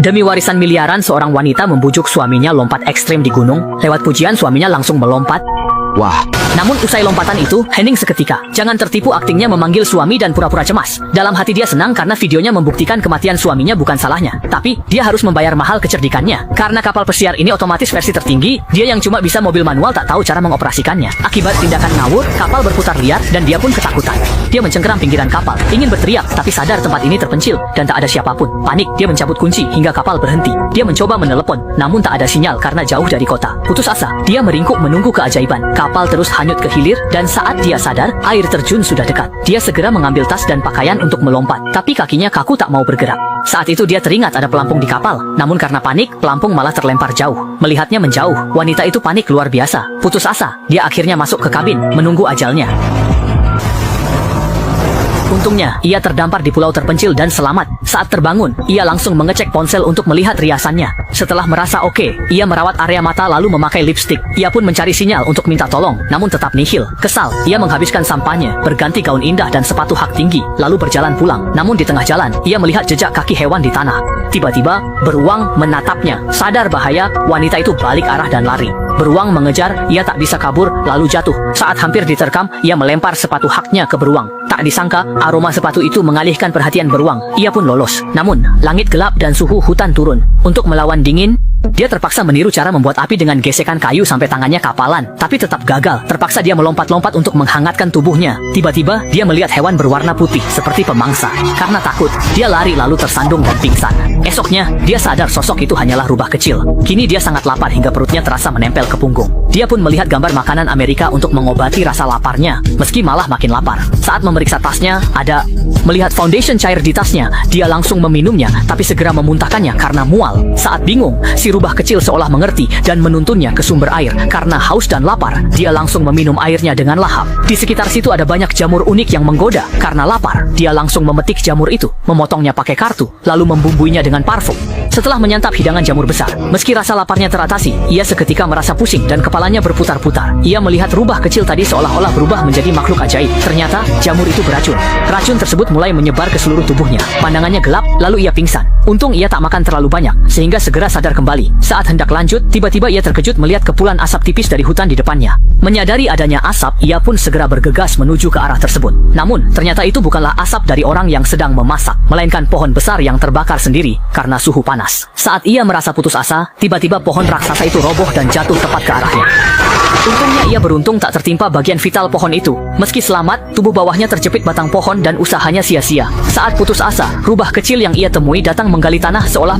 Demi warisan miliaran, seorang wanita membujuk suaminya lompat ekstrim di gunung. Lewat pujian, suaminya langsung melompat. Wah, Namun usai lompatan itu, hening seketika. Jangan tertipu, aktingnya memanggil suami dan pura-pura cemas. Dalam hati dia senang karena videonya membuktikan kematian suaminya bukan salahnya. Tapi, dia harus membayar mahal kecerdikannya. Karena kapal pesiar ini otomatis versi tertinggi, dia yang cuma bisa mobil manual tak tahu cara mengoperasikannya. Akibat tindakan ngawur, kapal berputar liar dan dia pun ketakutan. Dia mencengkeram pinggiran kapal, ingin berteriak, tapi sadar tempat ini terpencil dan tak ada siapapun. Panik, dia mencabut kunci hingga kapal berhenti. Dia mencoba menelepon, namun tak ada sinyal karena jauh dari kota. Putus asa, dia meringkuk menunggu keajaiban. Kapal terus hanyut ke hilir dan saat dia sadar, air terjun sudah dekat. Dia segera mengambil tas dan pakaian untuk melompat, tapi kakinya kaku tak mau bergerak. Saat itu dia teringat ada pelampung di kapal, namun karena panik, pelampung malah terlempar jauh. Melihatnya menjauh, wanita itu panik luar biasa. Putus asa, dia akhirnya masuk ke kabin, menunggu ajalnya. Untungnya, ia terdampar di pulau terpencil dan selamat. Saat terbangun, ia langsung mengecek ponsel untuk melihat riasannya. Setelah merasa oke, ia merawat area mata lalu memakai lipstik. Ia pun mencari sinyal untuk minta tolong, namun tetap nihil. Kesal, ia menghabiskan sampahnya, berganti gaun indah dan sepatu hak tinggi, lalu berjalan pulang. Namun di tengah jalan, ia melihat jejak kaki hewan di tanah. Tiba-tiba, beruang menatapnya. Sadar bahaya, wanita itu balik arah dan lari. Beruang mengejar, ia tak bisa kabur, lalu jatuh. Saat hampir diterkam, ia melempar sepatu haknya ke beruang. Tak disangka, aroma sepatu itu mengalihkan perhatian beruang. Ia pun lolos. Namun, langit gelap dan suhu hutan turun. Untuk melawan dingin, dia terpaksa meniru cara membuat api dengan gesekan kayu sampai tangannya kapalan. Tapi tetap gagal. Terpaksa dia melompat-lompat untuk menghangatkan tubuhnya. Tiba-tiba, dia melihat hewan berwarna putih seperti pemangsa. Karena takut, dia lari lalu tersandung dan pingsan. Esoknya, dia sadar sosok itu hanyalah rubah kecil. Kini dia sangat lapar hingga perutnya terasa menempel ke punggung. Dia pun melihat gambar makanan Amerika untuk mengobati rasa laparnya, meski malah makin lapar. Saat memeriksa tasnya, melihat foundation cair di tasnya. Dia langsung meminumnya, tapi segera memuntahkannya karena mual. Saat bingung, si rubah kecil seolah mengerti dan menuntunnya ke sumber air. Karena haus dan lapar, dia langsung meminum airnya dengan lahap. Di sekitar situ ada banyak jamur unik yang menggoda. Karena lapar, dia langsung memetik jamur itu, memotongnya pakai kartu, lalu membumbuinya dengan parfum. Setelah menyantap hidangan jamur besar, meski rasa laparnya teratasi, ia seketika merasa pusing dan kepalanya berputar-putar. Ia melihat rubah kecil tadi seolah-olah berubah menjadi makhluk ajaib. Ternyata, jamur itu beracun. Racun tersebut mulai menyebar ke seluruh tubuhnya. Pandangannya gelap, lalu ia pingsan. Untung ia tak makan terlalu banyak, sehingga segera sadar kembali. Saat hendak lanjut, tiba-tiba ia terkejut melihat kepulan asap tipis dari hutan di depannya. Menyadari adanya asap, ia pun segera bergegas menuju ke arah tersebut. Namun, ternyata itu bukanlah asap dari orang yang sedang memasak, melainkan pohon besar yang terbakar sendiri karena suhu panas. Saat ia merasa putus asa, tiba-tiba pohon raksasa itu roboh dan jatuh tepat ke arahnya. Untungnya ia beruntung tak tertimpa bagian vital pohon itu. Meski selamat, tubuh bawahnya terjepit batang pohon dan usahanya sia-sia. Saat putus asa, rubah kecil yang ia temui datang menggali tanah seolah